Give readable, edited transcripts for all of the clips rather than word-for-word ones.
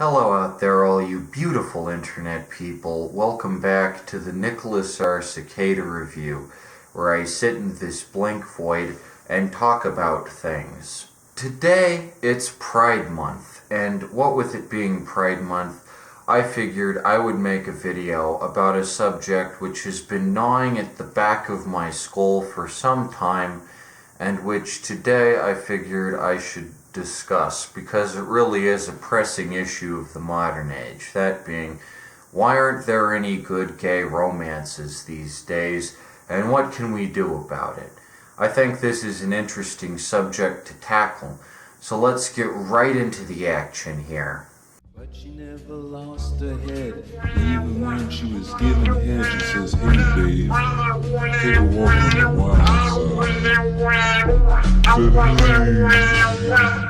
Hello out there, all you beautiful internet people. Welcome back to the Nicholas R. Cicada Review, where I sit in this blank void and talk about things. Today, it's Pride Month, and what with it being Pride Month, I figured I would make a video about a subject which has been gnawing at the back of my skull for some time, and which today I figured I should discuss, because it really is a pressing issue of the modern age. That being, why aren't there any good gay romances these days, and what can we do about it? I think this is an interesting subject to tackle, so let's get right into the action here. But she never lost her head. Even when she was giving head, she says, "Hey babe, take a walk on the wild side."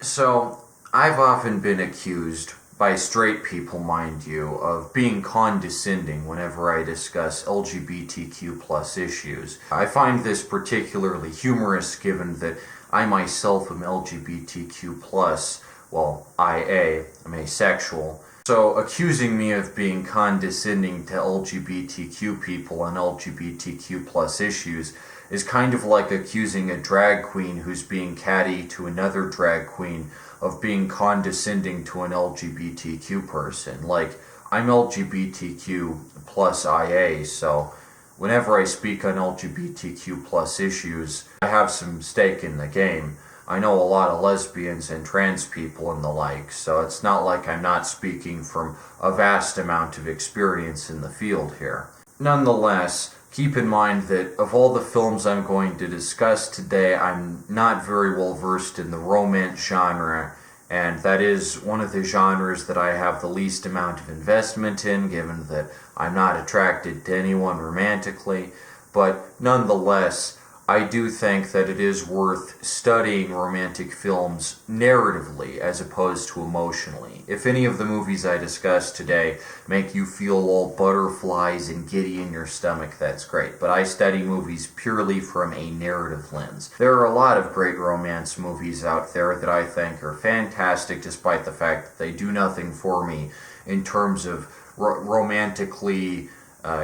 So, I've often been accused, by straight people mind you, of being condescending whenever I discuss LGBTQ plus issues. I find this particularly humorous given that I myself am LGBTQ plus, well, I'm asexual. So accusing me of being condescending to LGBTQ people on LGBTQ plus issues is kind of like accusing a drag queen who's being catty to another drag queen of being condescending to an LGBTQ person. Like, I'm LGBTQ plus IA, so whenever I speak on LGBTQ plus issues, I have some stake in the game. I know a lot of lesbians and trans people and the like, so it's not like I'm not speaking from a vast amount of experience in the field here. Nonetheless, keep in mind that of all the films I'm going to discuss today, I'm not very well versed in the romance genre, and that is one of the genres that I have the least amount of investment in, given that I'm not attracted to anyone romantically. But nonetheless, I do think that it is worth studying romantic films narratively as opposed to emotionally. If any of the movies I discuss today make you feel all butterflies and giddy in your stomach, that's great. But I study movies purely from a narrative lens. There are a lot of great romance movies out there that I think are fantastic, despite the fact that they do nothing for me in terms of romantically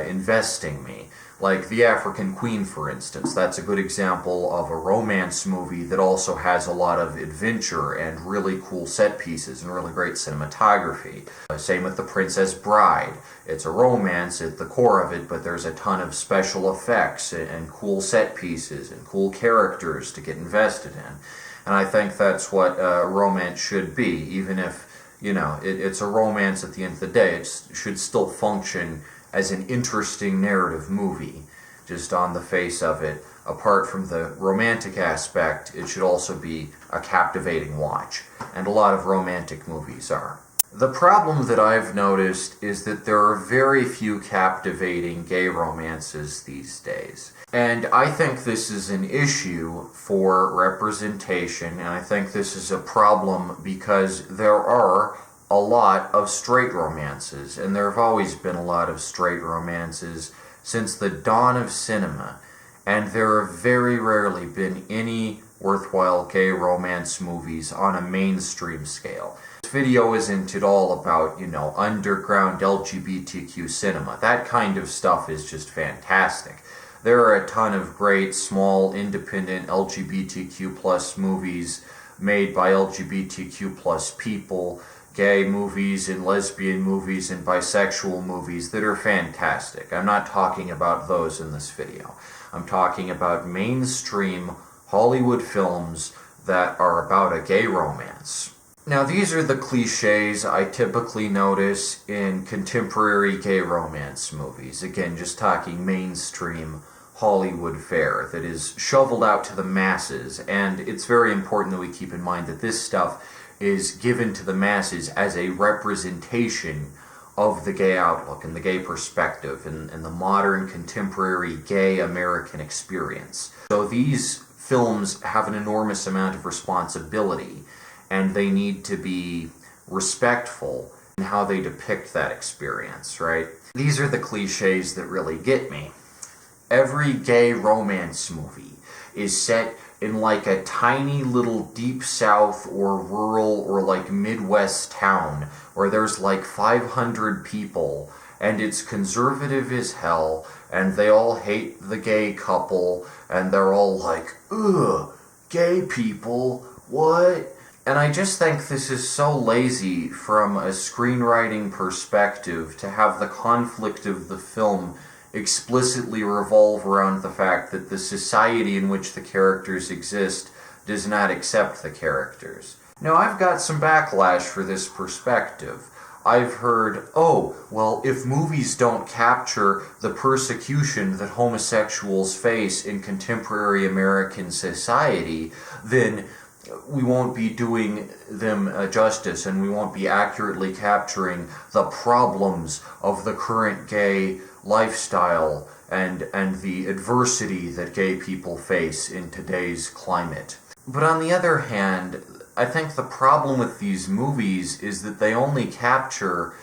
investing me. Like The African Queen, for instance. That's a good example of a romance movie that also has a lot of adventure and really cool set pieces and really great cinematography. Same with The Princess Bride. It's a romance at the core of it, but there's a ton of special effects and cool set pieces and cool characters to get invested in. And I think that's what romance should be, even if, it's a romance at the end of the day. It should still function as an interesting narrative movie, just on the face of it. Apart from the romantic aspect, it should also be a captivating watch, and a lot of romantic movies are. The problem that I've noticed is that there are very few captivating gay romances these days. And I think this is an issue for representation, and I think this is a problem because there are a lot of straight romances, and there have always been a lot of straight romances since the dawn of cinema, and there have very rarely been any worthwhile gay romance movies on a mainstream scale. This video isn't at all about, underground LGBTQ cinema. That kind of stuff is just fantastic. There are a ton of great, small, independent LGBTQ plus movies made by LGBTQ plus people, gay movies and lesbian movies and bisexual movies that are fantastic. I'm not talking about those in this video. I'm talking about mainstream Hollywood films that are about a gay romance. Now, these are the cliches I typically notice in contemporary gay romance movies. Again, just talking mainstream Hollywood fare that is shoveled out to the masses, and it's very important that we keep in mind that this stuff is given to the masses as a representation of the gay outlook and the gay perspective and the modern contemporary gay American experience. So these films have an enormous amount of responsibility, and they need to be respectful in how they depict that experience, right? These are the cliches that really get me. Every gay romance movie is set in like a tiny little deep south or rural or like Midwest town where there's like 500 people and it's conservative as hell and they all hate the gay couple and they're all like, ugh, gay people, what? And I just think this is so lazy from a screenwriting perspective to have the conflict of the film explicitly revolve around the fact that the society in which the characters exist does not accept the characters. Now, I've got some backlash for this perspective. I've heard, oh, well, if movies don't capture the persecution that homosexuals face in contemporary American society, then we won't be doing them justice and we won't be accurately capturing the problems of the current gay lifestyle and the adversity that gay people face in today's climate. But on the other hand, I think the problem with these movies is that they only capture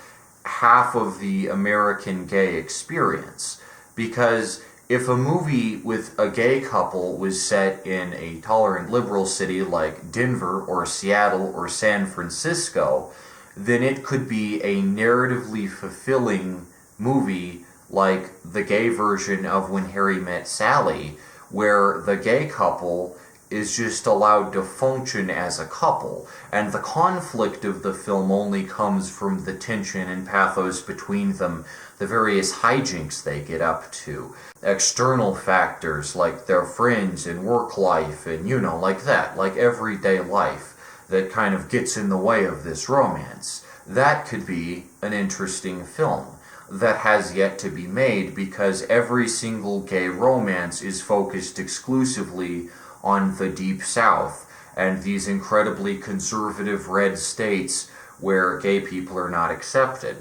half of the American gay experience. Because if a movie with a gay couple was set in a tolerant liberal city like Denver or Seattle or San Francisco, then it could be a narratively fulfilling movie like the gay version of When Harry Met Sally, where the gay couple is just allowed to function as a couple, and the conflict of the film only comes from the tension and pathos between them, the various hijinks they get up to, external factors like their friends and work life and, like that, like everyday life that kind of gets in the way of this romance. That could be an interesting film that has yet to be made because every single gay romance is focused exclusively on the Deep South and these incredibly conservative red states where gay people are not accepted.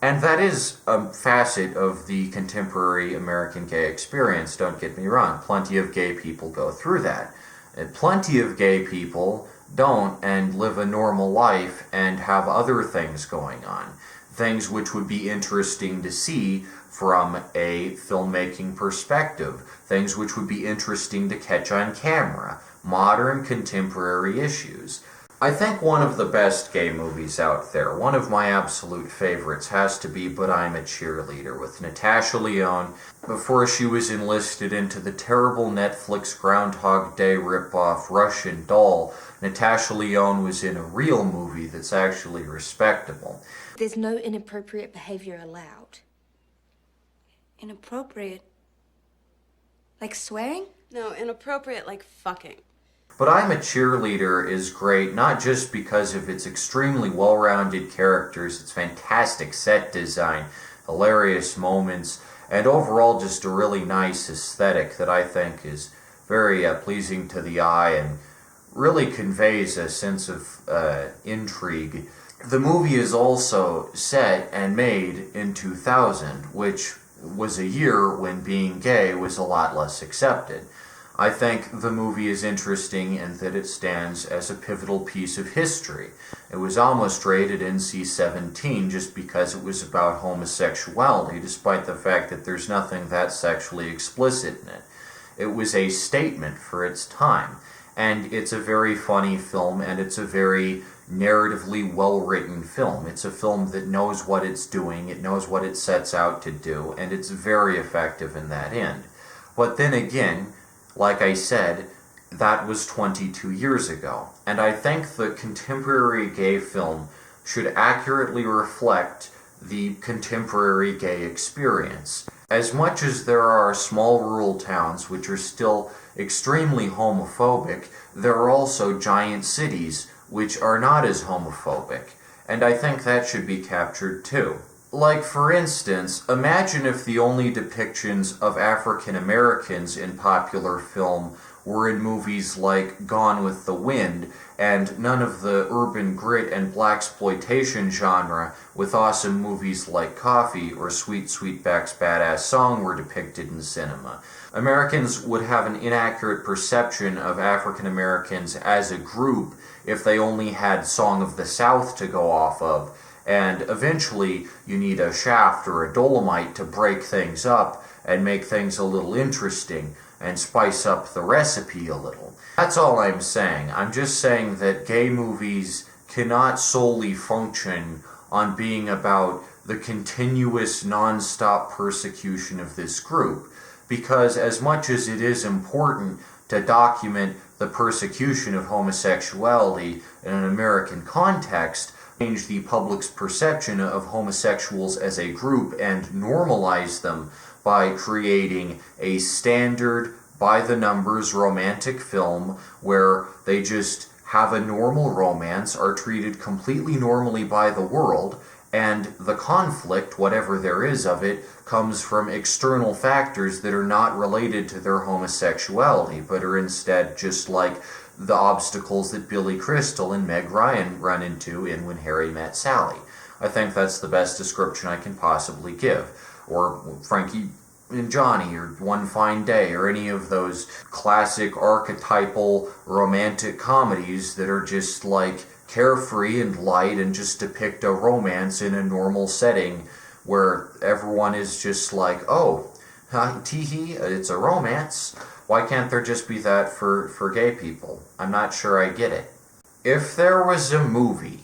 And that is a facet of the contemporary American gay experience, don't get me wrong. Plenty of gay people go through that. And plenty of gay people don't and live a normal life and have other things going on. Things which would be interesting to see from a filmmaking perspective. Things which would be interesting to catch on camera. Modern, contemporary issues. I think one of the best gay movies out there, one of my absolute favorites, has to be But I'm a Cheerleader with Natasha Lyonne. Before she was enlisted into the terrible Netflix Groundhog Day ripoff Russian Doll, Natasha Lyonne was in a real movie that's actually respectable. There's no inappropriate behavior allowed. Inappropriate? Like swearing? No, inappropriate like fucking. But I'm a Cheerleader is great, not just because of its extremely well-rounded characters, its fantastic set design, hilarious moments, and overall just a really nice aesthetic that I think is very pleasing to the eye and really conveys a sense of intrigue. The movie is also set and made in 2000, which was a year when being gay was a lot less accepted. I think the movie is interesting in that it stands as a pivotal piece of history. It was almost rated NC-17 just because it was about homosexuality, despite the fact that there's nothing that sexually explicit in it. It was a statement for its time, and it's a very funny film, and it's a very narratively well-written film. It's a film that knows what it's doing, it knows what it sets out to do, and it's very effective in that end. But then again, like I said, that was 22 years ago, and I think the contemporary gay film should accurately reflect the contemporary gay experience. As much as there are small rural towns which are still extremely homophobic, there are also giant cities which are not as homophobic, and I think that should be captured too. Like, for instance, imagine if the only depictions of African Americans in popular film were in movies like Gone with the Wind, and none of the urban grit and blaxploitation genre with awesome movies like Coffee or Sweet Sweetback's Badass Song were depicted in cinema. Americans would have an inaccurate perception of African Americans as a group if they only had Song of the South to go off of, and eventually you need a Shaft or a Dolomite to break things up and make things a little interesting. and spice up the recipe a little. That's all I'm saying. I'm just saying that gay movies cannot solely function on being about the continuous non-stop persecution of this group, because as much as it is important to document the persecution of homosexuality in an American context, change the public's perception of homosexuals as a group and normalize them by creating a standard, by-the-numbers romantic film where they just have a normal romance, are treated completely normally by the world, and the conflict, whatever there is of it, comes from external factors that are not related to their homosexuality, but are instead just like the obstacles that Billy Crystal and Meg Ryan run into in When Harry Met Sally. I think that's the best description I can possibly give. Or Frankie and Johnny, or One Fine Day, or any of those classic archetypal romantic comedies that are just like carefree and light and just depict a romance in a normal setting where everyone is just like, oh, tee-hee, it's a romance. Why can't there just be that for gay people? I'm not sure I get it. If there was a movie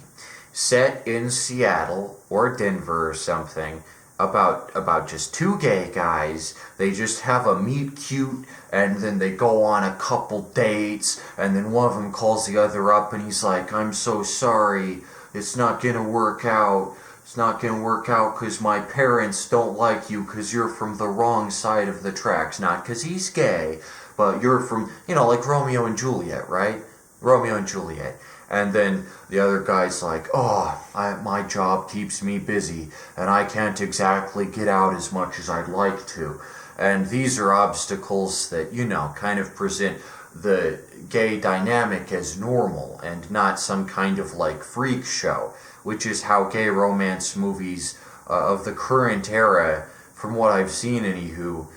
set in Seattle or Denver or something about just two gay guys, they just have a meet cute and then they go on a couple dates and then one of them calls the other up and he's like, I'm so sorry, it's not gonna work out. It's not going to work out because my parents don't like you because you're from the wrong side of the tracks. Not because he's gay, but you're from, like Romeo and Juliet, right? Romeo and Juliet. And then the other guy's like, my job keeps me busy and I can't exactly get out as much as I'd like to. And these are obstacles that, kind of present the gay dynamic as normal and not some kind of freak show, which is how gay romance movies of the current era, from what I've seen anywho,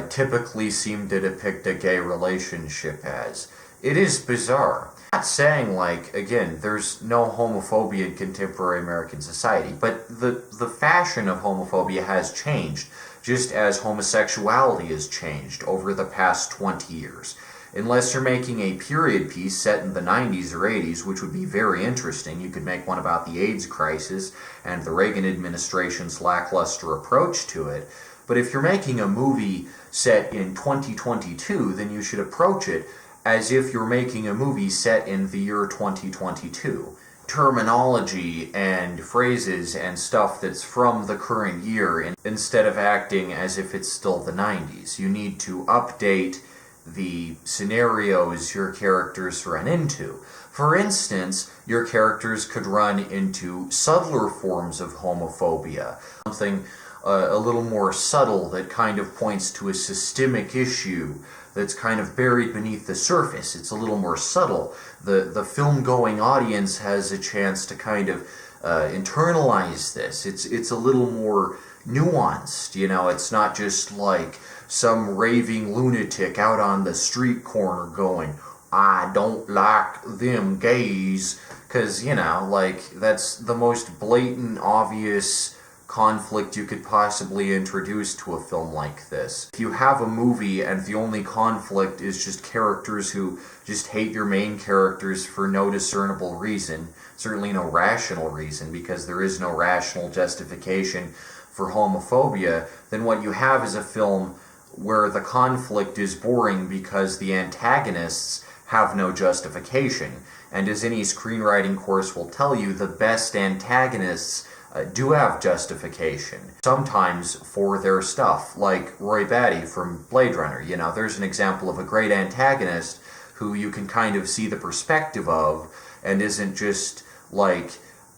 typically seem to depict a gay relationship as. It is bizarre. I'm not saying, again, there's no homophobia in contemporary American society, but the fashion of homophobia has changed, just as homosexuality has changed over the past 20 years. Unless you're making a period piece set in the 90s or 80s, which would be very interesting. You could make one about the AIDS crisis and the Reagan administration's lackluster approach to it. But if you're making a movie set in 2022, then you should approach it as if you're making a movie set in the year 2022. Terminology and phrases and stuff that's from the current year instead of acting as if it's still the 90s. You need to update the scenarios your characters run into. For instance, your characters could run into subtler forms of homophobia, something a little more subtle that kind of points to a systemic issue that's kind of buried beneath the surface. It's a little more subtle. The film-going audience has a chance to kind of internalize this. It's a little more nuanced, it's not just like some raving lunatic out on the street corner going, I don't like them gays, because, that's the most blatant, obvious conflict you could possibly introduce to a film like this. If you have a movie and the only conflict is just characters who just hate your main characters for no discernible reason, certainly no rational reason, because there is no rational justification for homophobia, then what you have is a film where the conflict is boring because the antagonists have no justification. And as any screenwriting course will tell you, the best antagonists do have justification, sometimes for their stuff, like Roy Batty from Blade Runner. There's an example of a great antagonist who you can kind of see the perspective of and isn't just like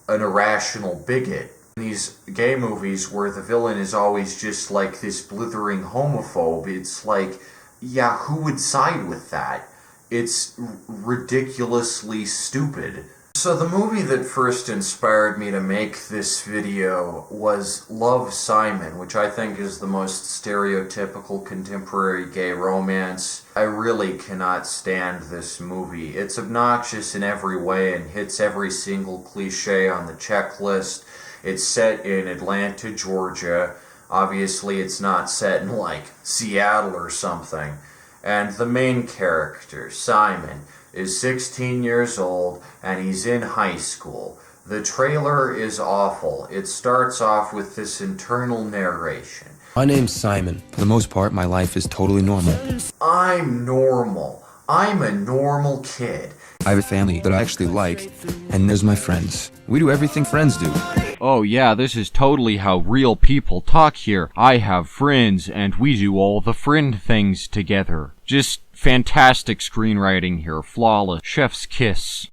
an irrational bigot. These gay movies where the villain is always just like this blithering homophobe, it's like, yeah, who would side with that? It's ridiculously stupid. So the movie that first inspired me to make this video was Love, Simon, which I think is the most stereotypical contemporary gay romance. I really cannot stand this movie. It's obnoxious in every way and hits every single cliche on the checklist. It's set in Atlanta, Georgia. Obviously, it's not set in, Seattle or something. and the main character, Simon, is 16 years old and he's in high school. The trailer is awful. It starts off with this internal narration. My name's Simon. For the most part, my life is totally normal. I'm normal. I'm a normal kid. I have a family that I actually like, and there's my friends. We do everything friends do. Oh yeah, this is totally how real people talk here. I have friends, and we do all the friend things together. Just fantastic screenwriting here. Flawless. Chef's kiss.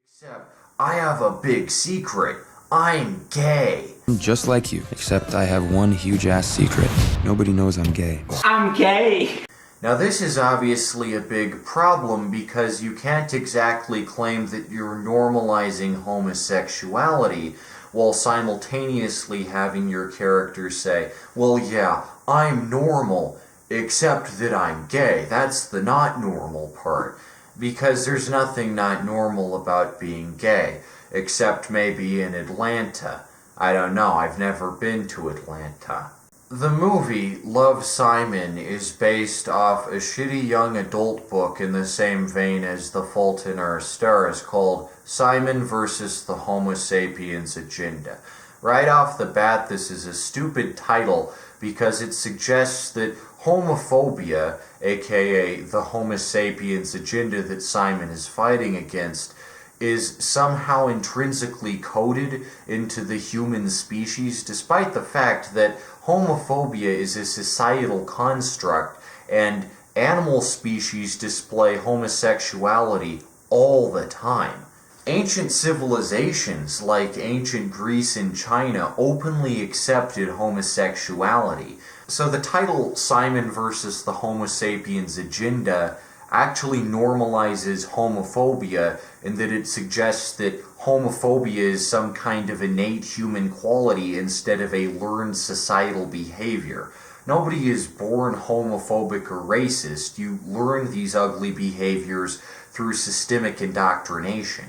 Except I have a big secret. I'm gay. I'm just like you, except I have one huge-ass secret. Nobody knows I'm gay. I'm gay! Now this is obviously a big problem because you can't exactly claim that you're normalizing homosexuality while simultaneously having your character say, well yeah, I'm normal, except that I'm gay. That's the not normal part. Because there's nothing not normal about being gay, except maybe in Atlanta. I don't know, I've never been to Atlanta. The movie, Love, Simon, is based off a shitty young adult book in the same vein as The Fault in Our Stars called Simon versus the Homo Sapiens Agenda. Right off the bat, this is a stupid title because it suggests that homophobia, aka the Homo Sapiens agenda that Simon is fighting against, is somehow intrinsically coded into the human species, despite the fact that homophobia is a societal construct and animal species display homosexuality all the time. Ancient civilizations like ancient Greece and China openly accepted homosexuality. So the title Simon versus the Homo Sapiens Agenda actually normalizes homophobia in that it suggests that homophobia is some kind of innate human quality instead of a learned societal behavior. Nobody is born homophobic or racist. You learn these ugly behaviors through systemic indoctrination.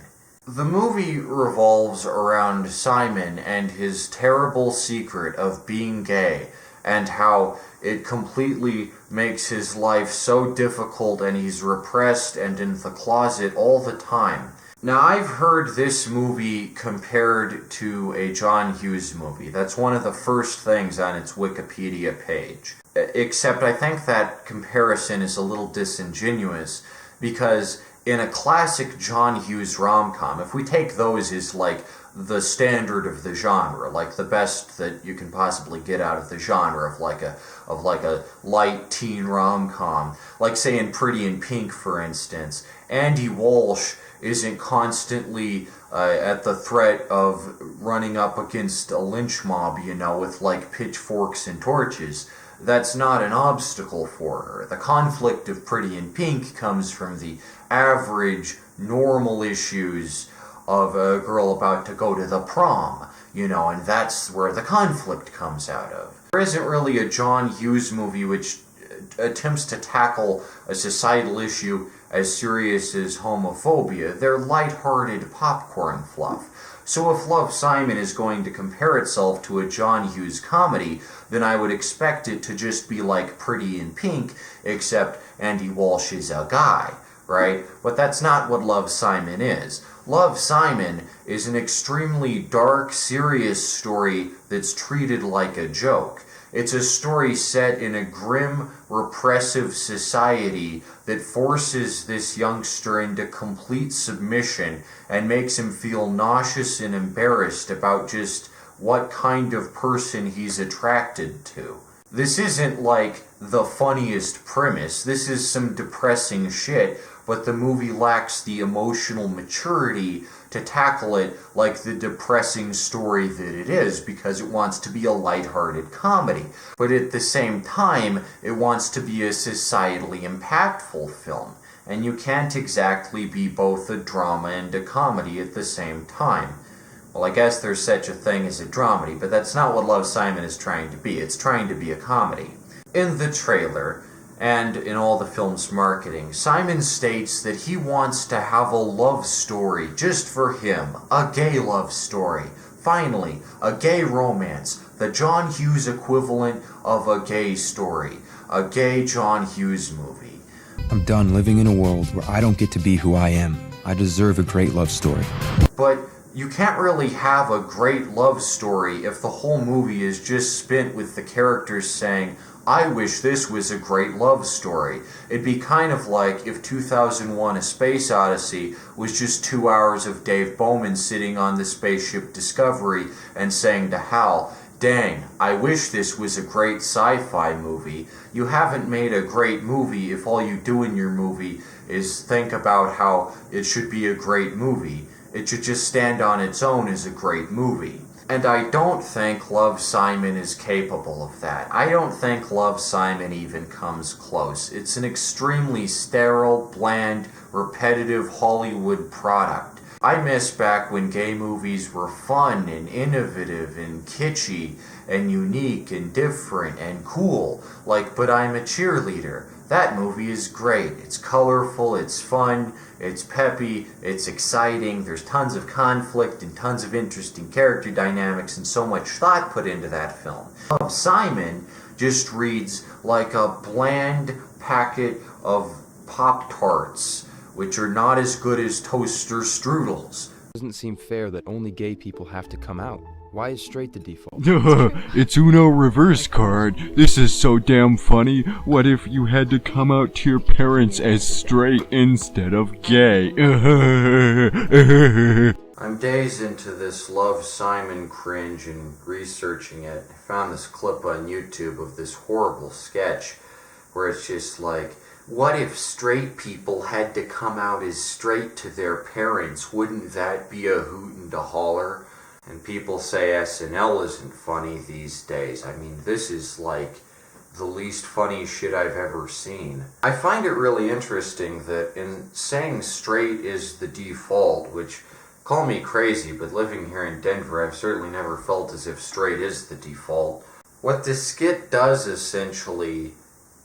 The movie revolves around Simon and his terrible secret of being gay, and how it completely makes his life so difficult and he's repressed and in the closet all the time. Now, I've heard this movie compared to a John Hughes movie. That's one of the first things on its Wikipedia page. Except I think that comparison is a little disingenuous because in a classic John Hughes rom-com, if we take those as like the standard of the genre, like the best that you can possibly get out of the genre of like a light teen rom-com, like say in Pretty in Pink, for instance, Andy Walsh isn't constantly at the threat of running up against a lynch mob, you know, with like pitchforks and torches. That's not an obstacle for her. The conflict of Pretty in Pink comes from the average, normal issues of a girl about to go to the prom, you know, and that's where the conflict comes out of. There isn't really a John Hughes movie which attempts to tackle a societal issue as serious as homophobia. They're lighthearted popcorn fluff. So if Love, Simon is going to compare itself to a John Hughes comedy, then I would expect it to just be like Pretty in Pink, except Andy Walsh is a guy, right? But that's not what Love, Simon is. Love, Simon is an extremely dark, serious story that's treated like a joke. It's a story set in a grim, repressive society that forces this youngster into complete submission and makes him feel nauseous and embarrassed about just what kind of person he's attracted to. This isn't like the funniest premise. This is some depressing shit, but the movie lacks the emotional maturity to tackle it like the depressing story that it is, because it wants to be a lighthearted comedy. But at the same time, it wants to be a societally impactful film. And you can't exactly be both a drama and a comedy at the same time. Well, I guess there's such a thing as a dramedy, but that's not what Love, Simon is trying to be. It's trying to be a comedy. In the trailer, and in all the film's marketing, Simon states that he wants to have a love story just for him. A gay love story. Finally, a gay romance. The John Hughes equivalent of a gay story. A gay John Hughes movie. I'm done living in a world where I don't get to be who I am. I deserve a great love story. But you can't really have a great love story if the whole movie is just spent with the characters saying, I wish this was a great love story. It'd be kind of like if 2001 A Space Odyssey was just 2 hours of Dave Bowman sitting on the spaceship Discovery and saying to Hal, dang, I wish this was a great sci-fi movie. You haven't made a great movie if all you do in your movie is think about how it should be a great movie. It should just stand on its own as a great movie. And I don't think Love, Simon is capable of that. I don't think Love, Simon even comes close. It's an extremely sterile, bland, repetitive Hollywood product. I miss back when gay movies were fun and innovative and kitschy and unique and different and cool, like But I'm a Cheerleader. That movie is great. It's colorful, it's fun, it's peppy, it's exciting, there's tons of conflict and tons of interesting character dynamics and so much thought put into that film. Simon just reads like a bland packet of Pop-Tarts, which are not as good as toaster strudels. It doesn't seem fair that only gay people have to come out. Why is straight the default? It's Uno reverse card. This is so damn funny. What if you had to come out to your parents as straight instead of gay? I'm days into this Love, Simon cringe and researching it. I found this clip on YouTube of this horrible sketch where it's just like, what if straight people had to come out as straight to their parents? Wouldn't that be a hoot and a holler? And people say SNL isn't funny these days. I mean, this is like the least funny shit I've ever seen. I find it really interesting that in saying straight is the default, which, call me crazy, but living here in Denver, I've certainly never felt as if straight is the default. What this skit does essentially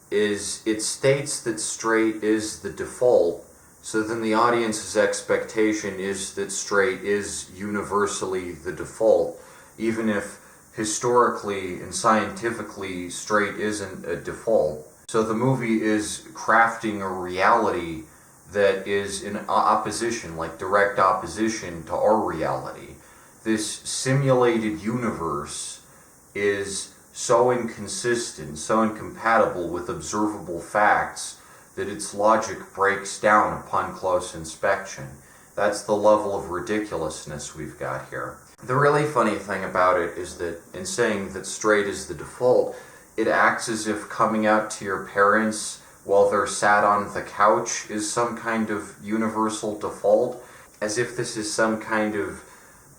is it states that straight is the default, so then the audience's expectation is that straight is universally the default, even if historically and scientifically straight isn't a default. So the movie is crafting a reality that is in opposition, like direct opposition to our reality. This simulated universe is so inconsistent, so incompatible with observable facts that its logic breaks down upon close inspection. That's the level of ridiculousness we've got here. The really funny thing about it is that in saying that straight is the default, it acts as if coming out to your parents while they're sat on the couch is some kind of universal default, as if this is some kind of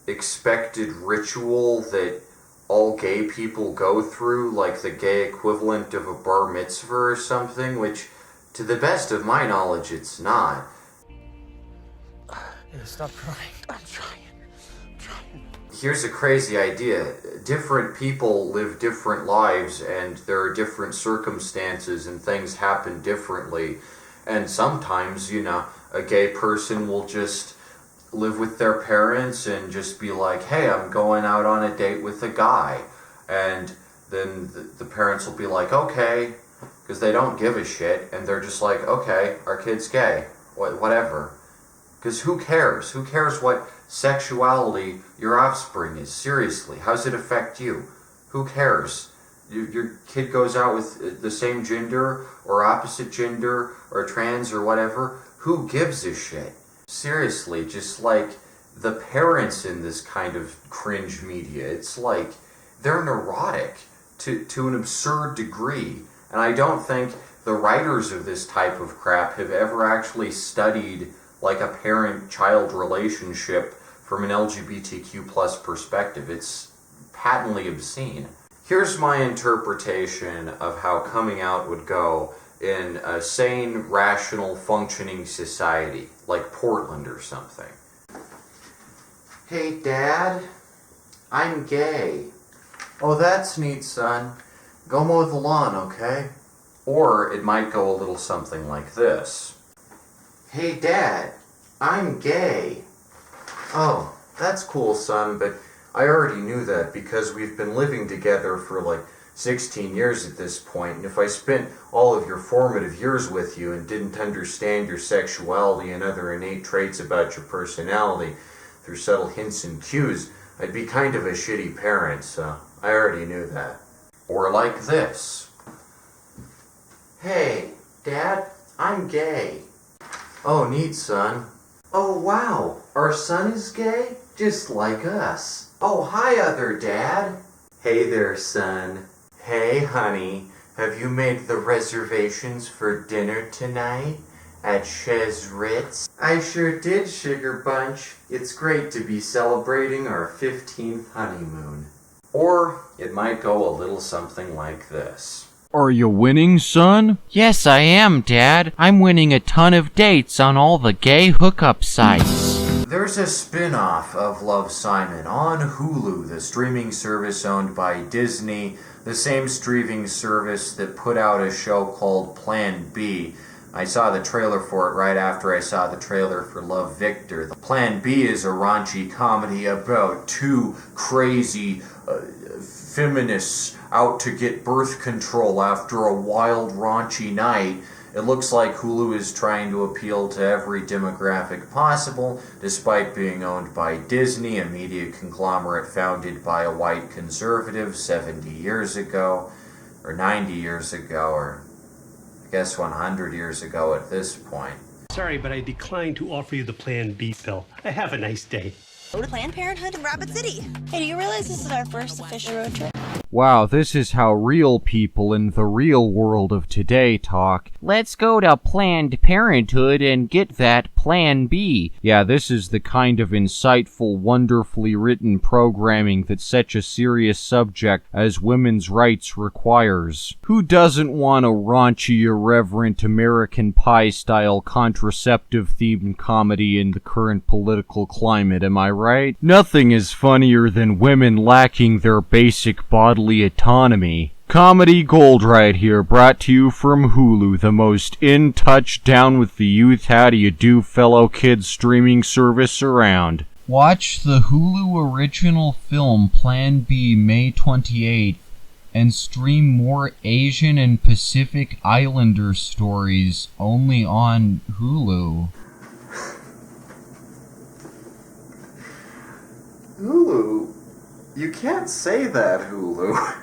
expected ritual that all gay people go through, like the gay equivalent of a bar mitzvah or something, which, to the best of my knowledge, it's not. Stop crying. I'm trying. Here's a crazy idea. Different people live different lives, and there are different circumstances, and things happen differently. And sometimes, a gay person will just live with their parents and just be like, hey, I'm going out on a date with a guy. And then the parents will be like, okay, because they don't give a shit, and they're just like, okay, our kid's gay, whatever. Because who cares? Who cares what sexuality your offspring is? Seriously, how does it affect you? Who cares? Your kid goes out with the same gender, or opposite gender, or trans, or whatever. Who gives a shit? Seriously, just like the parents in this kind of cringe media, it's like they're neurotic to an absurd degree. And I don't think the writers of this type of crap have ever actually studied like a parent-child relationship from an LGBTQ plus perspective. It's patently obscene. Here's my interpretation of how coming out would go in a sane, rational, functioning society, like Portland or something. Hey, Dad, I'm gay. Oh, that's neat, son. Go mow the lawn, okay? Or it might go a little something like this. Hey, Dad, I'm gay. Oh, that's cool, son, but I already knew that because we've been living together for like 16 years at this point, and if I spent all of your formative years with you and didn't understand your sexuality and other innate traits about your personality through subtle hints and cues, I'd be kind of a shitty parent, so I already knew that. Or like this. Hey, Dad, I'm gay. Oh, neat, son. Oh, wow, our son is gay? Just like us. Oh, hi, other Dad. Hey there, son. Hey, honey, have you made the reservations for dinner tonight at Chez Ritz? I sure did, Sugar Bunch. It's great to be celebrating our 15th honeymoon. Or it might go a little something like this. Are you winning, son? Yes, I am, Dad. I'm winning a ton of dates on all the gay hookup sites. There's a spin-off of Love, Simon on Hulu, the streaming service owned by Disney, the same streaming service that put out a show called Plan B. I saw the trailer for it right after I saw the trailer for Love, Victor. The Plan B is a raunchy comedy about two crazy feminists out to get birth control after a wild, raunchy night. It looks like Hulu is trying to appeal to every demographic possible, despite being owned by Disney, a media conglomerate founded by a white conservative 70 years ago, or 90 years ago, or I guess 100 years ago at this point. Sorry, but I decline to offer you the Plan B pill. Have a nice day. Go to Planned Parenthood in Rapid City. Hey, do you realize this is our first official road trip? Wow, this is how real people in the real world of today talk. Let's go to Planned Parenthood and get that Plan B. Yeah, this is the kind of insightful, wonderfully written programming that such a serious subject as women's rights requires. Who doesn't want a raunchy, irreverent, American Pie-style contraceptive-themed comedy in the current political climate, am I right? Nothing is funnier than women lacking their basic bodily autonomy. Comedy gold right here, brought to you from Hulu, the most in-touch, down with the youth, how do you do fellow kids streaming service around. Watch the Hulu original film Plan B May 28th and stream more Asian and Pacific Islander stories only on Hulu. Hulu? You can't say that, Hulu.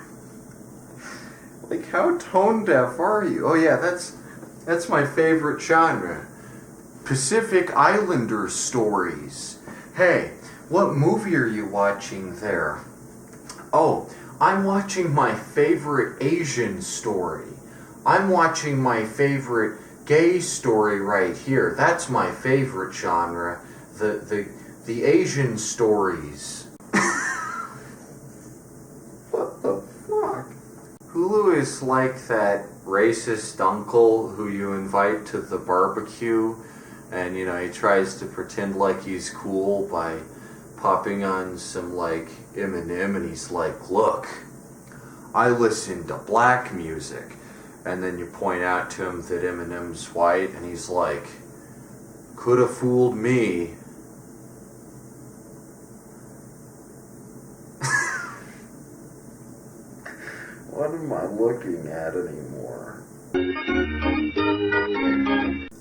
Like, how tone deaf are you? Oh yeah, that's my favorite genre. Pacific Islander stories. Hey, what movie are you watching there? Oh, I'm watching my favorite Asian story. I'm watching my favorite gay story right here. That's my favorite genre. The Asian stories. What the fuck? Hulu is like that racist uncle who you invite to the barbecue, and you know, he tries to pretend like he's cool by popping on some like Eminem, and he's like, look, I listen to black music. And then you point out to him that Eminem's white, and he's like, could have fooled me. What am I looking at anymore?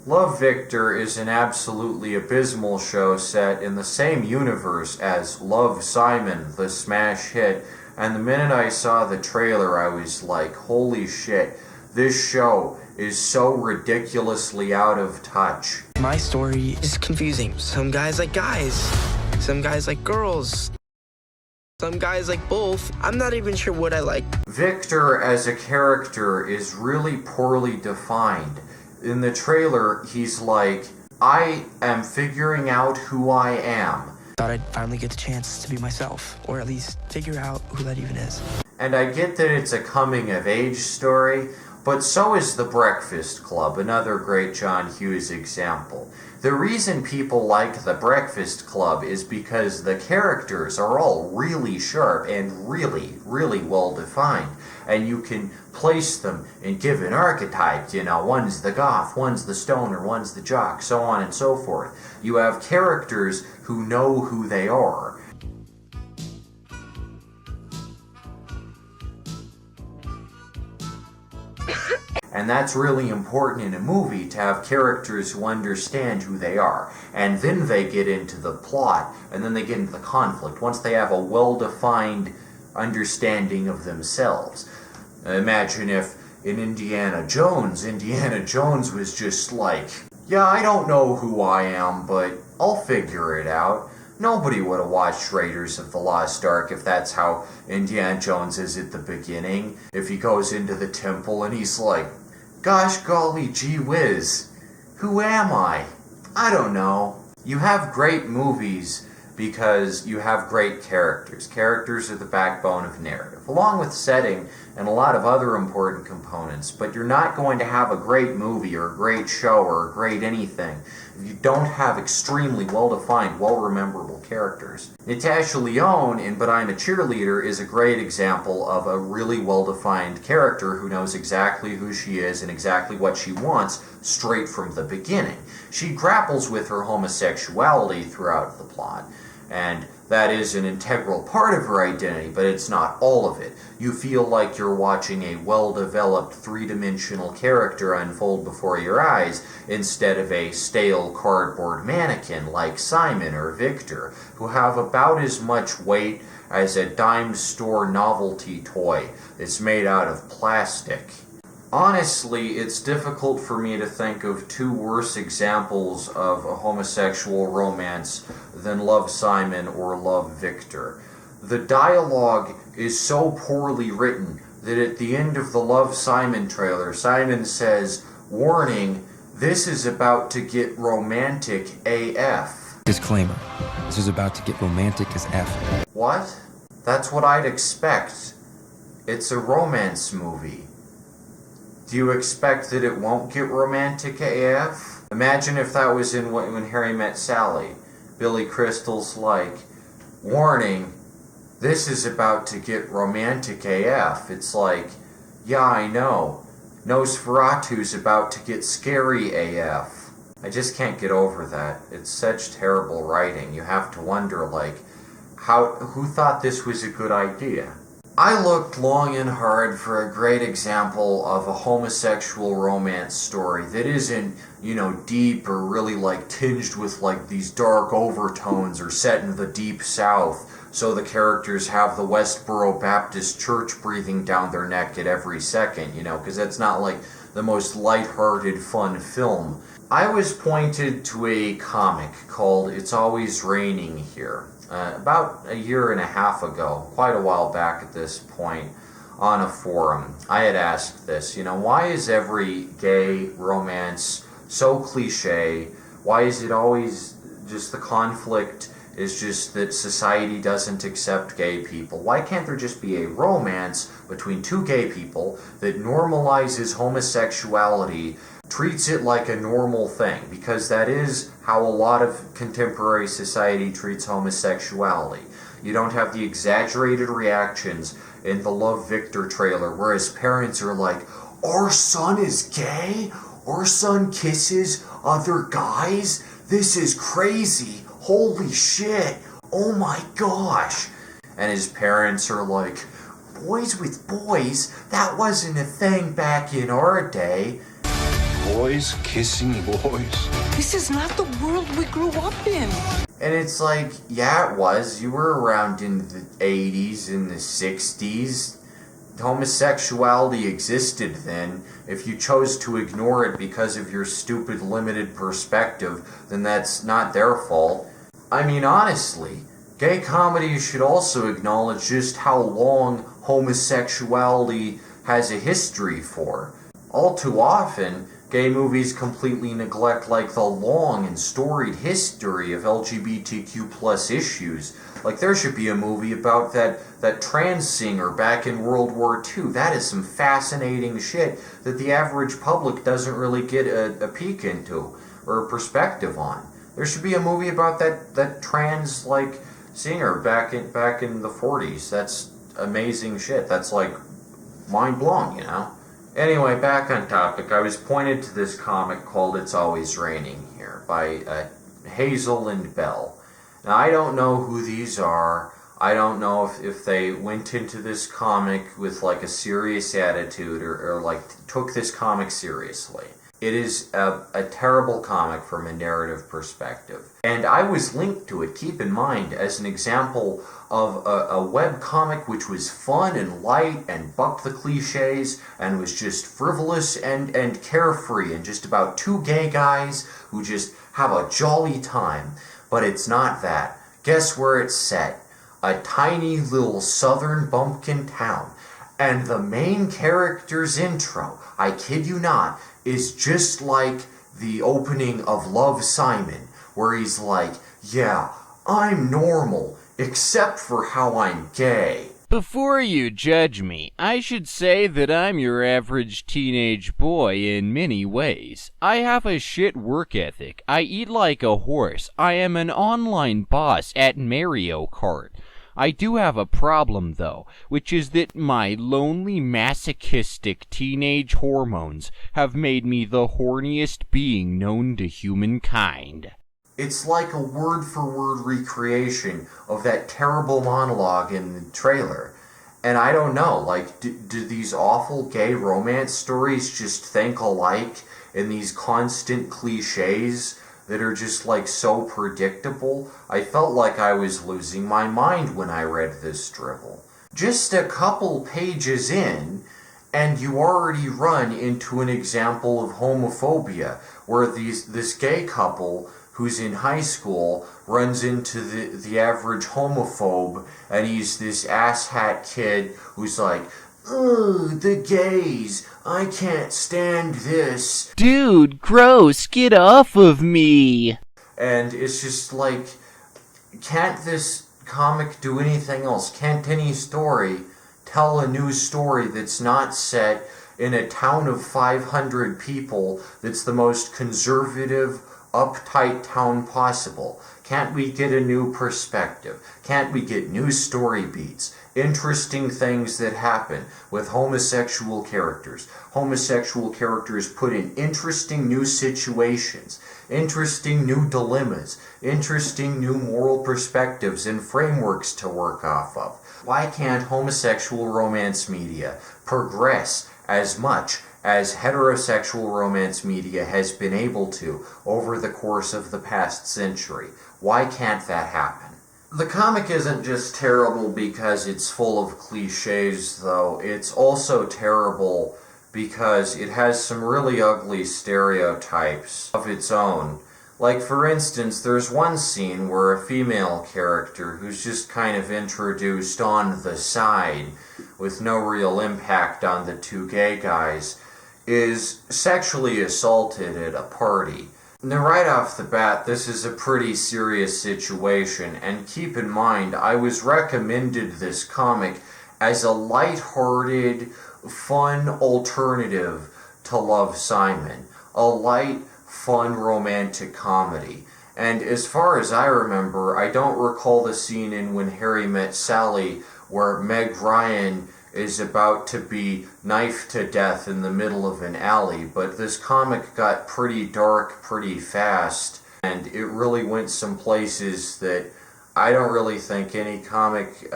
Love, Victor is an absolutely abysmal show set in the same universe as Love, Simon, the smash hit, and the minute I saw the trailer I was like, holy shit, this show is so ridiculously out of touch. My story is confusing. Some guys like guys, some guys like girls, some guys like both. I'm not even sure what I like. Victor as a character is really poorly defined. In the trailer, he's like, I am figuring out who I am. Thought I'd finally get the chance to be myself, or at least figure out who that even is. And I get that it's a coming-of-age story, but so is The Breakfast Club, another great John Hughes example. The reason people like The Breakfast Club is because the characters are all really sharp and really, really well defined. And you can place them and give an archetype, you know, one's the goth, one's the stoner, one's the jock, so on and so forth. You have characters who know who they are. And that's really important in a movie, to have characters who understand who they are. And then they get into the plot, and then they get into the conflict, once they have a well-defined understanding of themselves. Imagine if in Indiana Jones was just like, yeah, I don't know who I am, but I'll figure it out. Nobody would have watched Raiders of the Lost Ark if that's how Indiana Jones is at the beginning. If he goes into the temple and he's like, gosh golly gee whiz, who am I? I don't know. You have great movies because you have great characters. Characters are the backbone of narrative, along with setting and a lot of other important components. But you're not going to have a great movie or a great show or a great anything if you don't have extremely well-defined, well-rememberable characters. Natasha Lyonne in But I'm a Cheerleader is a great example of a really well-defined character who knows exactly who she is and exactly what she wants straight from the beginning. She grapples with her homosexuality throughout the plot, and that is an integral part of her identity, but it's not all of it. You feel like you're watching a well-developed three-dimensional character unfold before your eyes instead of a stale cardboard mannequin like Simon or Victor, who have about as much weight as a dime store novelty toy that's made out of plastic. Honestly, it's difficult for me to think of two worse examples of a homosexual romance than Love Simon or Love Victor. The dialogue is so poorly written that at the end of the Love Simon trailer, Simon says, "Warning, this is about to get romantic AF." Disclaimer. This is about to get romantic as F. What? That's what I'd expect. It's a romance movie. Do you expect that it won't get romantic AF? Imagine if that was in When Harry Met Sally. Billy Crystal's like, "Warning, this is about to get romantic AF." It's like, yeah, I know. Nosferatu's about to get scary AF. I just can't get over that. It's such terrible writing. You have to wonder, like, who thought this was a good idea? I looked long and hard for a great example of a homosexual romance story that isn't, deep or really tinged with these dark overtones or set in the deep south, so the characters have the Westboro Baptist Church breathing down their neck at every second, because that's not the most lighthearted, fun film. I was pointed to a comic called It's Always Raining Here. About a year and a half ago, quite a while back at this point, on a forum, I had asked this, why is every gay romance so cliche? Why is it always just the conflict is just that society doesn't accept gay people? Why can't there just be a romance between two gay people that normalizes homosexuality, treats it like a normal thing? Because that is how a lot of contemporary society treats homosexuality. You don't have the exaggerated reactions in the Love Victor trailer where his parents are like, "Our son is gay? Our son kisses other guys? This is crazy. Holy shit. Oh my gosh." And his parents are like, "Boys with boys? That wasn't a thing back in our day." Boys kissing boys. This is not the world we grew up in. And it's like, yeah, it was. You were around in the 80s, in the 60s. Homosexuality existed then. If you chose to ignore it because of your stupid limited perspective, then that's not their fault. I mean, honestly, gay comedy should also acknowledge just how long homosexuality has a history for. All too often, gay movies completely neglect the long and storied history of LGBTQ plus issues. There should be a movie about that trans singer back in World War II. That is some fascinating shit that the average public doesn't really get a peek into or a perspective on. There should be a movie about that trans singer back in the 40s. That's amazing shit. That's mind blown, Anyway, back on topic, I was pointed to this comic called It's Always Raining Here by Hazel and Bell. Now, I don't know who these are. I don't know if they went into this comic with like a serious attitude or like took this comic seriously. It is a terrible comic from a narrative perspective. And I was linked to it, keep in mind, as an example of a web comic which was fun and light and bucked the cliches and was just frivolous and carefree and just about two gay guys who just have a jolly time. But it's not that. Guess where it's set? A tiny little southern bumpkin town. And the main character's intro, I kid you not, is just like the opening of Love, Simon, where he's like, yeah, I'm normal, except for how I'm gay. Before you judge me, I should say that I'm your average teenage boy in many ways. I have a shit work ethic. I eat like a horse. I am an online boss at Mario Kart. I do have a problem, though, which is that my lonely, masochistic teenage hormones have made me the horniest being known to humankind. It's like a word-for-word recreation of that terrible monologue in the trailer. And I don't know, like, do these awful gay romance stories just think alike in these constant cliches that are just like so predictable? I felt like I was losing my mind when I read this drivel. Just a couple pages in, and you already run into an example of homophobia, where this gay couple who's in high school runs into the average homophobe, and he's this asshat kid who's like, ugh, the gays, I can't stand this. Dude, gross, get off of me. And it's just like, can't this comic do anything else? Can't any story tell a new story that's not set in a town of 500 people that's the most conservative, uptight town possible? Can't we get a new perspective? Can't we get new story beats? Interesting things that happen with homosexual characters. Homosexual characters put in interesting new situations, interesting new dilemmas, interesting new moral perspectives and frameworks to work off of. Why can't homosexual romance media progress as much as heterosexual romance media has been able to over the course of the past century? Why can't that happen? The comic isn't just terrible because it's full of cliches, though. It's also terrible because it has some really ugly stereotypes of its own. Like, for instance, there's one scene where a female character who's just kind of introduced on the side with no real impact on the two gay guys is sexually assaulted at a party. Now, right off the bat, this is a pretty serious situation, and keep in mind, I was recommended this comic as a light-hearted, fun alternative to Love, Simon. A light, fun, romantic comedy. And as far as I remember, I don't recall the scene in When Harry Met Sally where Meg Ryan is about to be knifed to death in the middle of an alley, but this comic got pretty dark pretty fast, and it really went some places that I don't really think any comic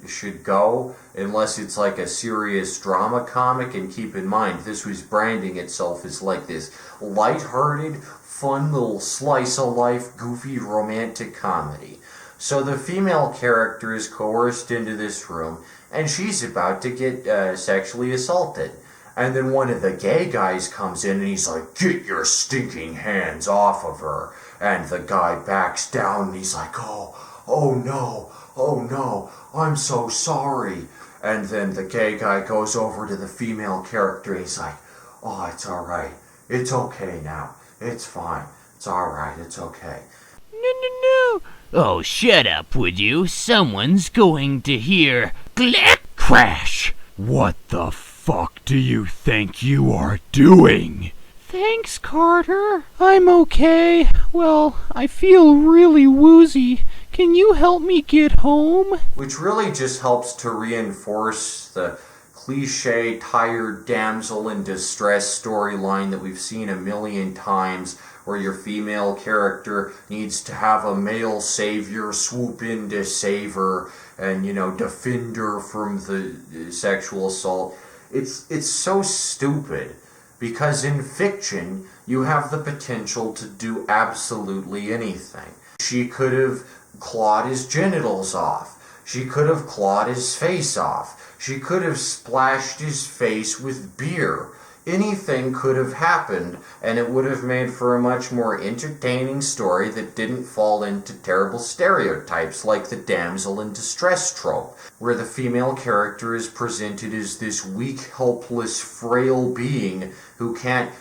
should go unless it's like a serious drama comic. And keep in mind, this was branding itself as like this lighthearted, fun little slice of life, goofy romantic comedy. So the female character is coerced into this room, and she's about to get sexually assaulted. And then one of the gay guys comes in and he's like, "Get your stinking hands off of her." And the guy backs down and he's like, oh no, I'm so sorry. And then the gay guy goes over to the female character and he's like, "Oh, it's alright. It's okay now. It's fine. It's alright. It's okay." No. Oh, shut up, would you? Someone's going to hear. Click! Crash! What the fuck do you think you are doing? Thanks, Carter. I'm okay. Well, I feel really woozy. Can you help me get home? Which really just helps to reinforce the cliche tired damsel in distress storyline that we've seen a million times, where your female character needs to have a male savior swoop in to save her and, defend her from the sexual assault. It's so stupid, because in fiction, you have the potential to do absolutely anything. She could have clawed his genitals off. She could have clawed his face off. She could have splashed his face with beer. Anything could have happened, and it would have made for a much more entertaining story that didn't fall into terrible stereotypes like the damsel in distress trope, where the female character is presented as this weak, helpless, frail being who can't,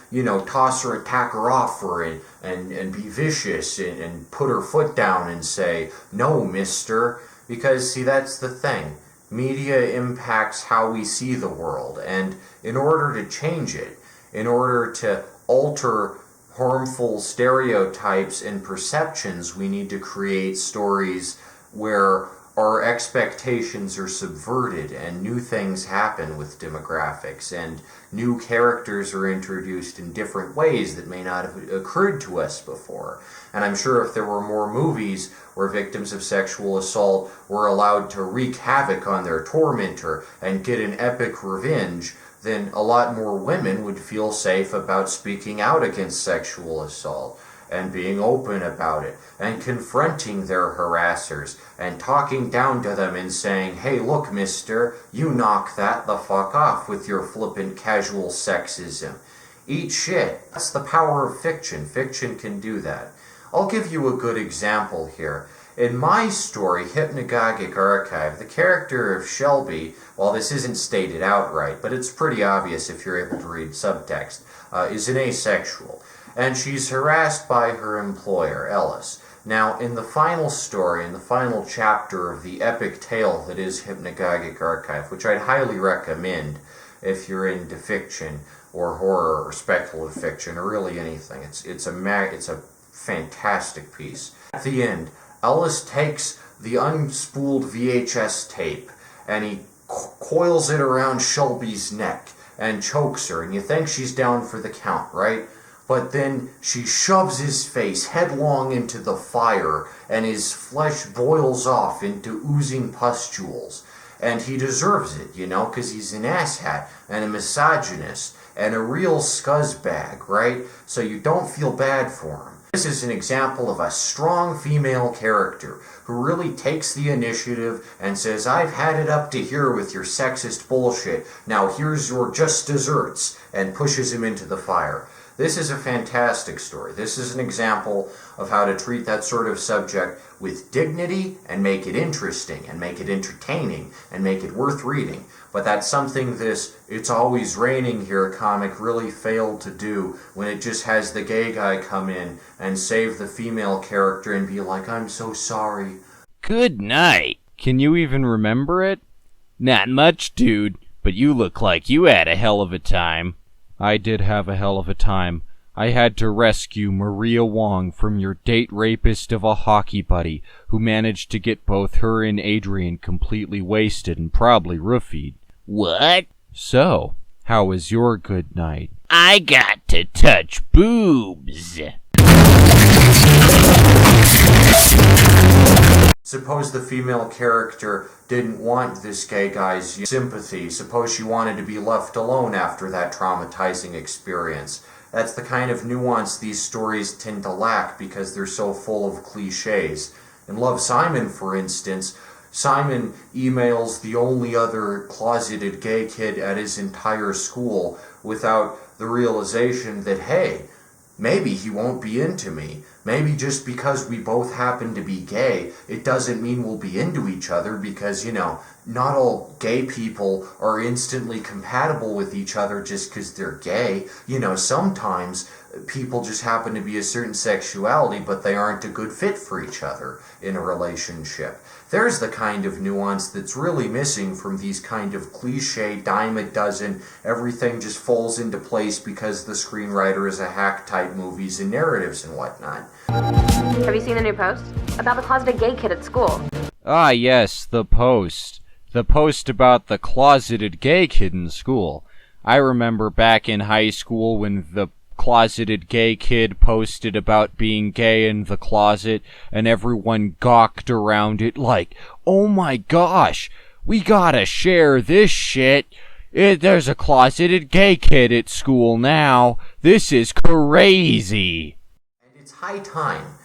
toss or attack her off her and be vicious and put her foot down and say, "No, mister." Because, see, that's the thing. Media impacts how we see the world, and in order to change it, in order to alter harmful stereotypes and perceptions, we need to create stories where our expectations are subverted and new things happen with demographics and new characters are introduced in different ways that may not have occurred to us before. And I'm sure if there were more movies where victims of sexual assault were allowed to wreak havoc on their tormentor and get an epic revenge, then a lot more women would feel safe about speaking out against sexual assault and being open about it and confronting their harassers and talking down to them and saying, "Hey, look, mister, you knock that the fuck off with your flippant casual sexism." Eat shit. That's the power of fiction. Fiction can do that. I'll give you a good example here. In my story, Hypnagogic Archive, the character of Shelby, while this isn't stated outright, but it's pretty obvious if you're able to read subtext, is an asexual. And she's harassed by her employer, Ellis. Now, in the final story, in the final chapter of the epic tale that is Hypnagogic Archive, which I'd highly recommend if you're into fiction or horror or speculative fiction or really anything, it's a fantastic piece. At the end, Ellis takes the unspooled VHS tape and he coils it around Shelby's neck and chokes her, and you think she's down for the count, right? But then she shoves his face headlong into the fire, and his flesh boils off into oozing pustules. And he deserves it, because he's an asshat and a misogynist and a real scuzzbag, right? So you don't feel bad for him. This is an example of a strong female character who really takes the initiative and says, "I've had it up to here with your sexist bullshit. Now here's your just desserts," and pushes him into the fire. This is a fantastic story. This is an example of how to treat that sort of subject with dignity and make it interesting and make it entertaining and make it worth reading. But that's something this It's Always Raining Here comic really failed to do when it just has the gay guy come in and save the female character and be like, "I'm so sorry." Good night. Can you even remember it? Not much, dude, but you look like you had a hell of a time. I did have a hell of a time. I had to rescue Maria Wong from your date rapist of a hockey buddy who managed to get both her and Adrian completely wasted and probably roofied. What? So, how was your good night? I got to touch boobs. Suppose the female character didn't want this gay guy's sympathy. Suppose she wanted to be left alone after that traumatizing experience. That's the kind of nuance these stories tend to lack because they're so full of cliches. In Love, Simon, for instance, Simon emails the only other closeted gay kid at his entire school without the realization that, hey, maybe he won't be into me. Maybe just because we both happen to be gay, it doesn't mean we'll be into each other because, not all gay people are instantly compatible with each other just because they're gay. Sometimes people just happen to be a certain sexuality, but they aren't a good fit for each other in a relationship. There's the kind of nuance that's really missing from these kind of cliche dime a dozen, everything just falls into place because the screenwriter is a hack type movies and narratives and whatnot. Have you seen the new post? About the closeted gay kid at school. Ah, yes, the post. The post about the closeted gay kid in school. I remember back in high school when the closeted gay kid posted about being gay in the closet, and everyone gawked around it like, oh my gosh, we gotta share this shit. There's a closeted gay kid at school now. This is crazy. And it's high time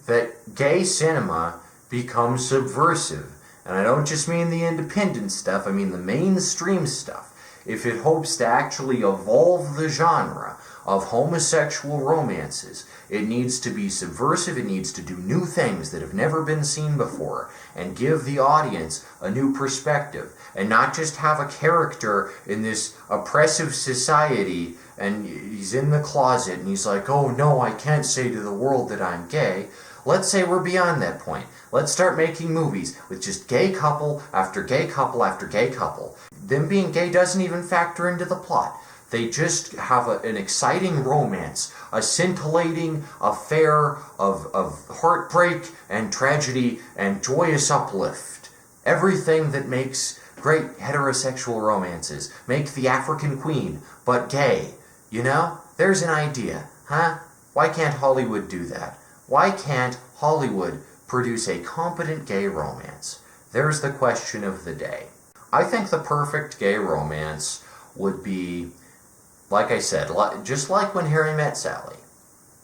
that gay cinema becomes subversive. And I don't just mean the independent stuff, I mean the mainstream stuff. If it hopes to actually evolve the genre of homosexual romances, it needs to be subversive, it needs to do new things that have never been seen before, and give the audience a new perspective, and not just have a character in this oppressive society, and he's in the closet, and he's like, oh no, I can't say to the world that I'm gay. Let's say we're beyond that point. Let's start making movies with just gay couple after gay couple after gay couple. Them being gay doesn't even factor into the plot. They just have an exciting romance, a scintillating affair of heartbreak and tragedy and joyous uplift. Everything that makes great heterosexual romances. Make the African Queen, but gay. You know? There's an idea, huh? Why can't Hollywood do that? Why can't Hollywood produce a competent gay romance? There's the question of the day. I think the perfect gay romance would be, like I said, just like When Harry Met Sally,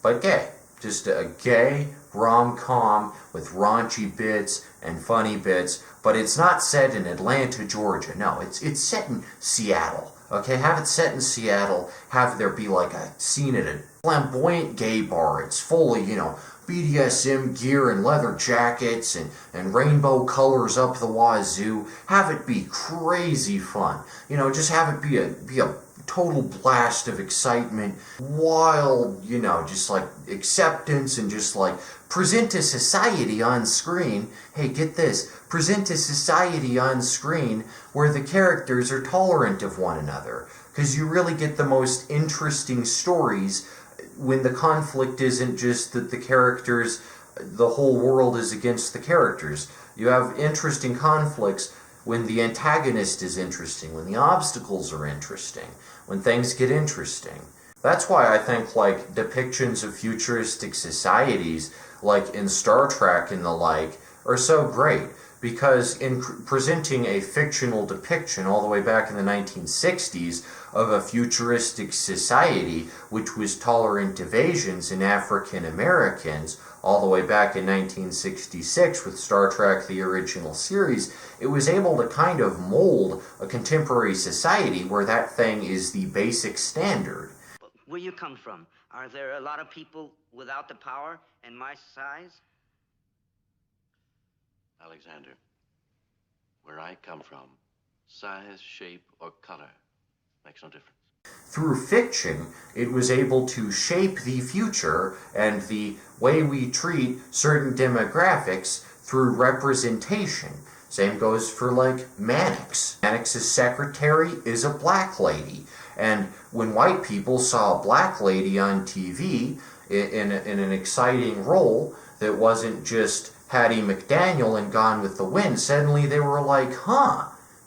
but gay. Just a gay rom-com with raunchy bits and funny bits, but it's not set in Atlanta, Georgia. No, it's set in Seattle. Okay, have it set in Seattle, have there be like a scene at a flamboyant gay bar. It's full of, BDSM gear and leather jackets and rainbow colors up the wazoo. Have it be crazy fun. Just have it be a total blast of excitement, wild, just like acceptance, and just like present a society on screen. Hey, get this. Present a society on screen where the characters are tolerant of one another. Because you really get the most interesting stories when the conflict isn't just that the whole world is against the characters. You have interesting conflicts when the antagonist is interesting, when the obstacles are interesting, when things get interesting. That's why I think like depictions of futuristic societies, like in Star Trek and the like, are so great. Because in presenting a fictional depiction all the way back in the 1960s of a futuristic society which was tolerant of Asians and African Americans, all the way back in 1966 with Star Trek, the original series, it was able to kind of mold a contemporary society where that thing is the basic standard. Where you come from, are there a lot of people without the power and my size? Alexander, where I come from, size, shape, or color makes no difference. Through fiction, it was able to shape the future and the way we treat certain demographics through representation. Same goes for like Mannix. Mannix's secretary is a black lady. And when white people saw a black lady on TV in an exciting role that wasn't just Hattie McDaniel in Gone with the Wind, suddenly they were like,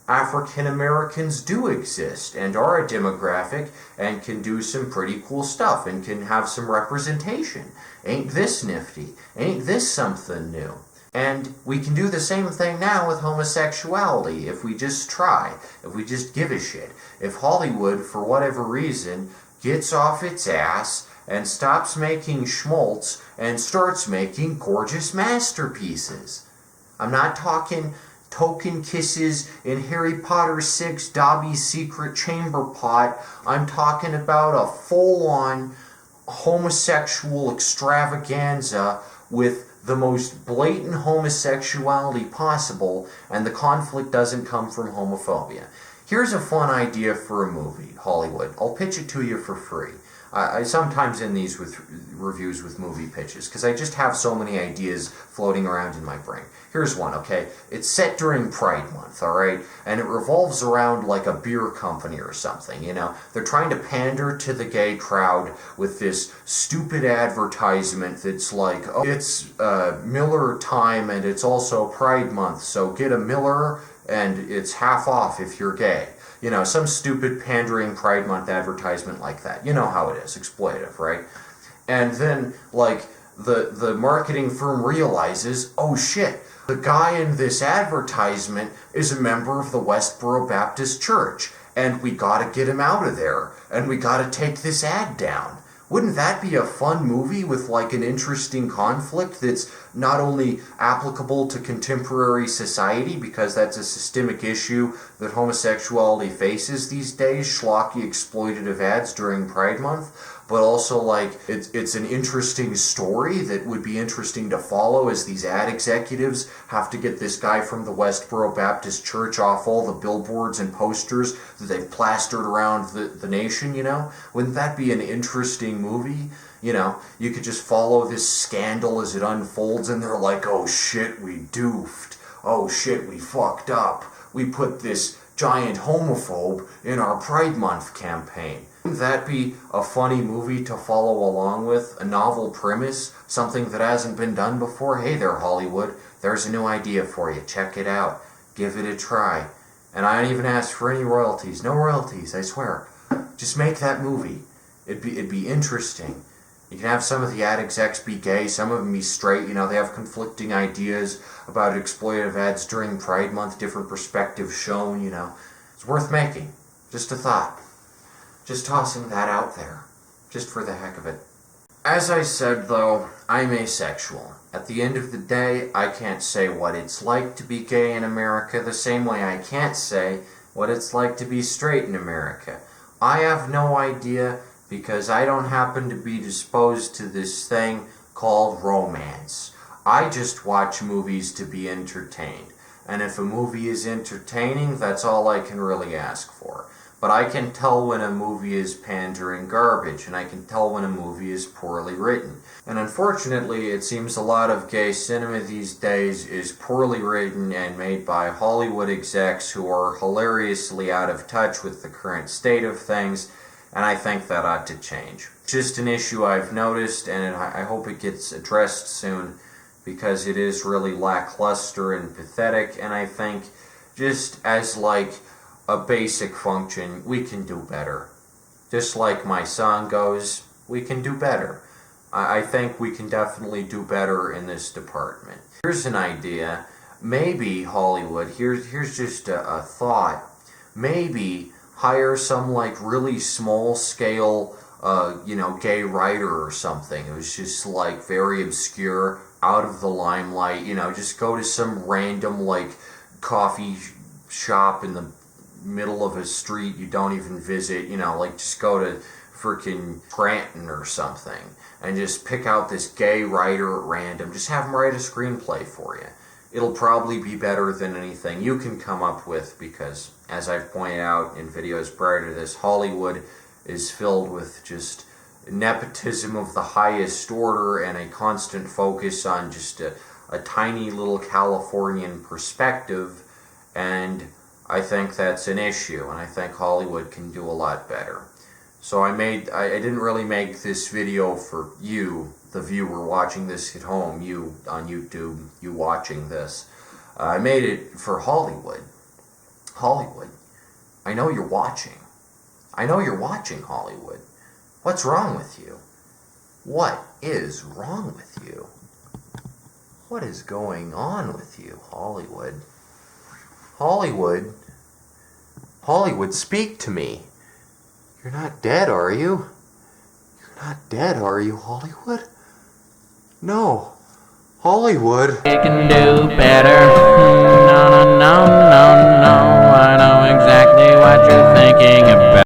African Americans do exist and are a demographic and can do some pretty cool stuff and can have some representation. Ain't this nifty? Ain't this something new? And we can do the same thing now with homosexuality if we just try, if we just give a shit. If Hollywood, for whatever reason, gets off its ass and stops making schmaltz and starts making gorgeous masterpieces. I'm not talking token kisses in Harry Potter 6 Dobby's Secret Chamber Pot. I'm talking about a full-on homosexual extravaganza with the most blatant homosexuality possible, and the conflict doesn't come from homophobia. Here's a fun idea for a movie, Hollywood. I'll pitch it to you for free. I sometimes end these with reviews with movie pitches, because I just have so many ideas floating around in my brain. Here's one, okay? It's set during Pride Month, alright? And it revolves around like a beer company or something, They're trying to pander to the gay crowd with this stupid advertisement that's like, oh, it's Miller time and it's also Pride Month, so get a Miller and it's half off if you're gay. You know, some stupid pandering Pride Month advertisement like that. You know how it is, exploitive, right? And then, like, the marketing firm realizes, oh shit, the guy in this advertisement is a member of the Westboro Baptist Church, and we gotta get him out of there, and we gotta take this ad down. Wouldn't that be a fun movie with like an interesting conflict that's not only applicable to contemporary society, because that's a systemic issue that homosexuality faces these days, schlocky exploitative ads during Pride Month, but also like it's an interesting story that would be interesting to follow as these ad executives have to get this guy from the Westboro Baptist Church off all the billboards and posters that they've plastered around the nation, you know? Wouldn't that be an interesting movie? You know, you could just follow this scandal as it unfolds, and they're like, oh shit, we doofed. Oh shit, we fucked up. We put this giant homophobe in our Pride Month campaign. Wouldn't that be a funny movie to follow along with? A novel premise? Something that hasn't been done before? Hey there, Hollywood. There's a new idea for you. Check it out. Give it a try. And I don't even ask for any royalties. No royalties, I swear. Just make that movie. It'd be interesting. You can have some of the ad execs be gay, some of them be straight. You know, they have conflicting ideas about exploitative ads during Pride Month, different perspectives shown, you know. It's worth making. Just a thought. Just tossing that out there. Just for the heck of it. As I said, though, I'm asexual. At the end of the day, I can't say what it's like to be gay in America the same way I can't say what it's like to be straight in America. I have no idea, because I don't happen to be disposed to this thing called romance. I just watch movies to be entertained. And if a movie is entertaining, that's all I can really ask for. But I can tell when a movie is pandering garbage, and I can tell when a movie is poorly written. And unfortunately, it seems a lot of gay cinema these days is poorly written and made by Hollywood execs who are hilariously out of touch with the current state of things, and I think that ought to change. Just an issue I've noticed, and I hope it gets addressed soon, because it is really lackluster and pathetic, and I think just as like a basic function, we can do better. Just like my song goes, we can do better. I think we can definitely do better in this department. Here's an idea. Maybe Hollywood, here's just a thought. Maybe hire some like really small scale gay writer or something. It was just like very obscure, out of the limelight, just go to some random like coffee shop in the middle of a street you don't even visit, just go to freaking Scranton or something and just pick out this gay writer at random. Just have him write a screenplay for you. It'll probably be better than anything you can come up with, because as I've pointed out in videos prior to this, Hollywood is filled with just nepotism of the highest order and a constant focus on just a tiny little Californian perspective, and I think that's an issue, and I think Hollywood can do a lot better. So I didn't really make this video for you, the viewer watching this at home, you on YouTube, you watching this. I made it for Hollywood. Hollywood, I know you're watching. I know you're watching, Hollywood. What's wrong with you? What is wrong with you? What is going on with you, Hollywood? Hollywood? Hollywood, speak to me. You're not dead, are you? You're not dead, are you, Hollywood? No. Hollywood. You can do better. No, no, no, no, no. I know exactly what you're thinking about.